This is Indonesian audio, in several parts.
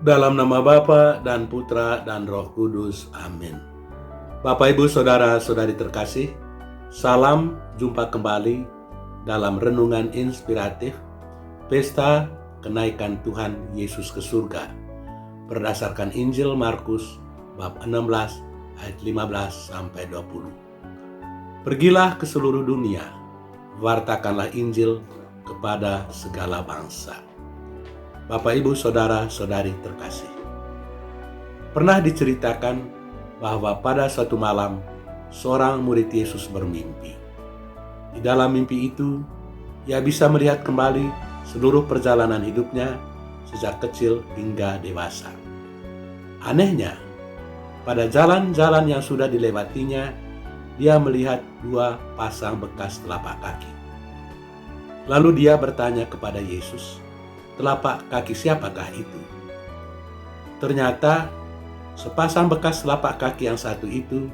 Dalam nama Bapa dan Putra dan Roh Kudus. Amin. Bapak, Ibu, Saudara-saudari terkasih, salam jumpa kembali dalam renungan inspiratif Pesta Kenaikan Tuhan Yesus ke Surga berdasarkan Injil Markus bab 16 ayat 15 sampai 20. Pergilah ke seluruh dunia, wartakanlah Injil kepada segala bangsa. Bapak, Ibu, Saudara-saudari terkasih, pernah diceritakan bahwa pada suatu malam seorang murid Yesus bermimpi. Di dalam mimpi itu, ia bisa melihat kembali seluruh perjalanan hidupnya sejak kecil hingga dewasa. Anehnya, pada jalan-jalan yang sudah dilewatinya, dia melihat dua pasang bekas telapak kaki. Lalu dia bertanya kepada Yesus, "Telapak kaki siapakah itu?" Ternyata sepasang bekas telapak kaki yang satu itu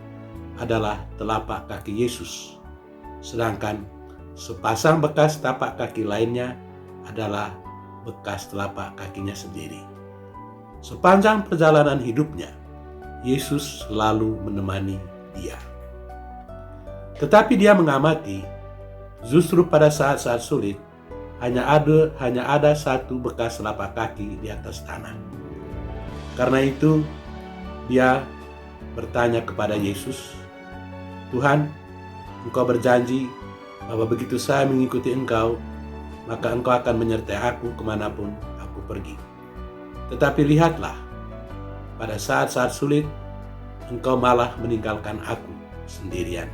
adalah telapak kaki Yesus. Sedangkan sepasang bekas telapak kaki lainnya adalah bekas telapak kakinya sendiri. Sepanjang perjalanan hidupnya, Yesus selalu menemani dia. Tetapi dia mengamati, justru pada saat-saat sulit, hanya ada satu bekas telapak kaki di atas tanah. Karena itu, dia bertanya kepada Yesus, "Tuhan, Engkau berjanji bahwa begitu saya mengikuti Engkau, maka Engkau akan menyertai aku kemanapun aku pergi. Tetapi lihatlah, pada saat-saat sulit, Engkau malah meninggalkan aku sendirian.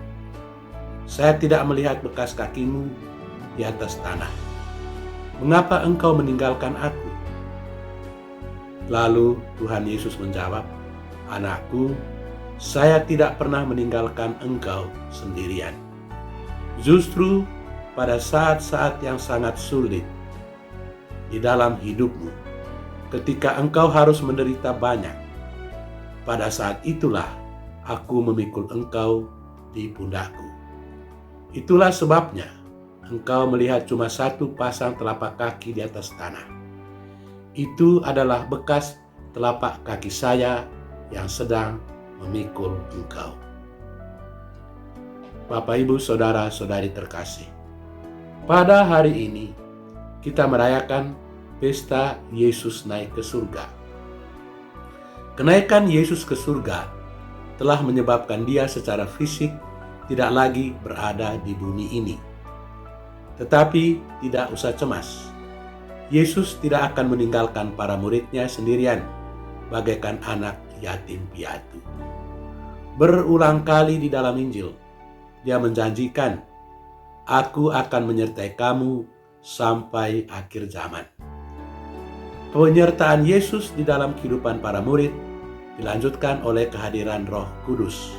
Saya tidak melihat bekas kakimu di atas tanah. Mengapa Engkau meninggalkan aku?" Lalu Tuhan Yesus menjawab, "Anakku, saya tidak pernah meninggalkan engkau sendirian. Justru pada saat-saat yang sangat sulit di dalam hidupmu, ketika engkau harus menderita banyak, pada saat itulah aku memikul engkau di pundakku. Itulah sebabnya engkau melihat cuma satu pasang telapak kaki di atas tanah. Itu adalah bekas telapak kaki saya yang sedang memikul engkau." Bapak, Ibu, Saudara-saudari terkasih, pada hari ini kita merayakan pesta Yesus naik ke surga. Kenaikan Yesus ke surga telah menyebabkan dia secara fisik tidak lagi berada di bumi ini. Tetapi tidak usah cemas, Yesus tidak akan meninggalkan para muridnya sendirian bagaikan anak yatim piatu. Berulang kali di dalam Injil, dia menjanjikan, "Aku akan menyertai kamu sampai akhir zaman." Penyertaan Yesus di dalam kehidupan para murid dilanjutkan oleh kehadiran Roh Kudus.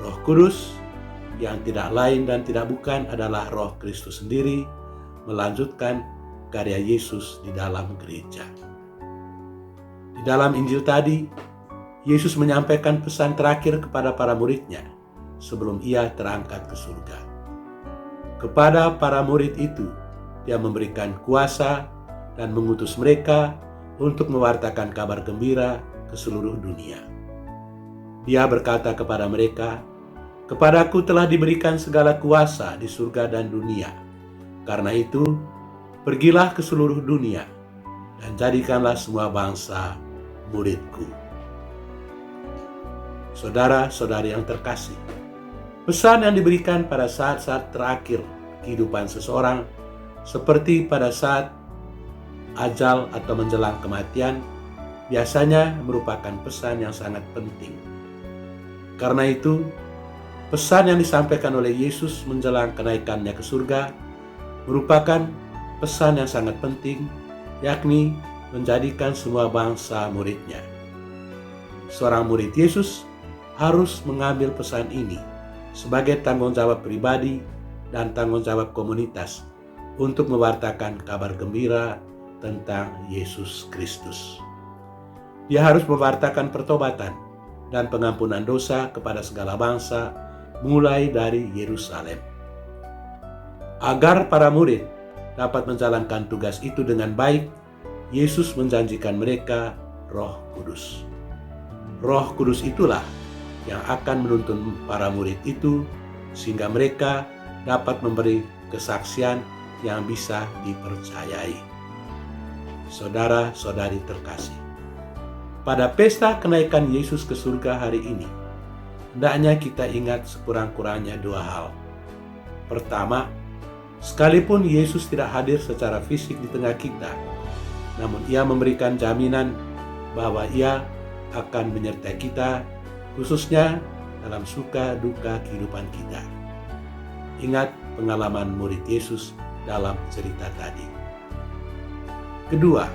Roh Kudus yang tidak lain dan tidak bukan adalah Roh Kristus sendiri melanjutkan karya Yesus di dalam gereja. Di dalam Injil tadi, Yesus menyampaikan pesan terakhir kepada para muridnya sebelum ia terangkat ke surga. Kepada para murid itu, dia memberikan kuasa dan mengutus mereka untuk mewartakan kabar gembira ke seluruh dunia. Dia berkata kepada mereka, "Kepadaku telah diberikan segala kuasa di surga dan dunia. Karena itu, pergilah ke seluruh dunia dan jadikanlah semua bangsa muridku." Saudara-saudari yang terkasih, pesan yang diberikan pada saat-saat terakhir kehidupan seseorang, seperti pada saat ajal atau menjelang kematian, biasanya merupakan pesan yang sangat penting. Karena itu, pesan yang disampaikan oleh Yesus menjelang kenaikannya ke surga merupakan pesan yang sangat penting, yakni menjadikan semua bangsa muridnya. Seorang murid Yesus harus mengambil pesan ini sebagai tanggung jawab pribadi dan tanggung jawab komunitas untuk mewartakan kabar gembira tentang Yesus Kristus. Dia harus mewartakan pertobatan dan pengampunan dosa kepada segala bangsa, mulai dari Yerusalem. Agar para murid dapat menjalankan tugas itu dengan baik, Yesus menjanjikan mereka Roh Kudus. Roh Kudus itulah yang akan menuntun para murid itu sehingga mereka dapat memberi kesaksian yang bisa dipercayai. Saudara-saudari terkasih, pada pesta kenaikan Yesus ke surga hari ini, hendaknya kita ingat sekurang-kurangnya dua hal. Pertama, sekalipun Yesus tidak hadir secara fisik di tengah kita, namun Ia memberikan jaminan bahwa Ia akan menyertai kita, khususnya dalam suka duka kehidupan kita. Ingat pengalaman murid Yesus dalam cerita tadi. Kedua,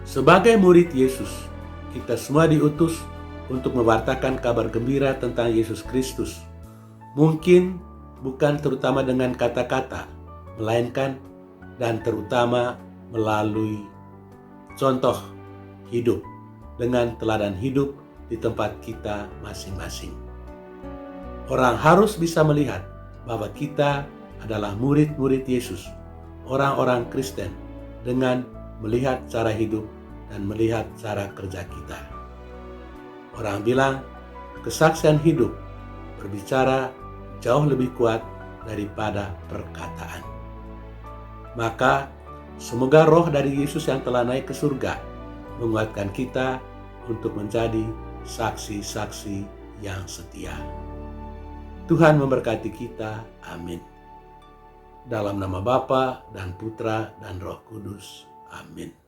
sebagai murid Yesus, kita semua diutus untuk mewartakan kabar gembira tentang Yesus Kristus. Mungkin bukan terutama dengan kata-kata, melainkan dan terutama melalui contoh hidup, dengan teladan hidup di tempat kita masing-masing. Orang harus bisa melihat bahwa kita adalah murid-murid Yesus, orang-orang Kristen, dengan melihat cara hidup dan melihat cara kerja kita. Orang bilang kesaksian hidup berbicara jauh lebih kuat daripada perkataan. Maka semoga roh dari Yesus yang telah naik ke surga menguatkan kita untuk menjadi saksi-saksi yang setia. Tuhan memberkati kita. Amin. Dalam nama Bapa dan Putra dan Roh Kudus. Amin.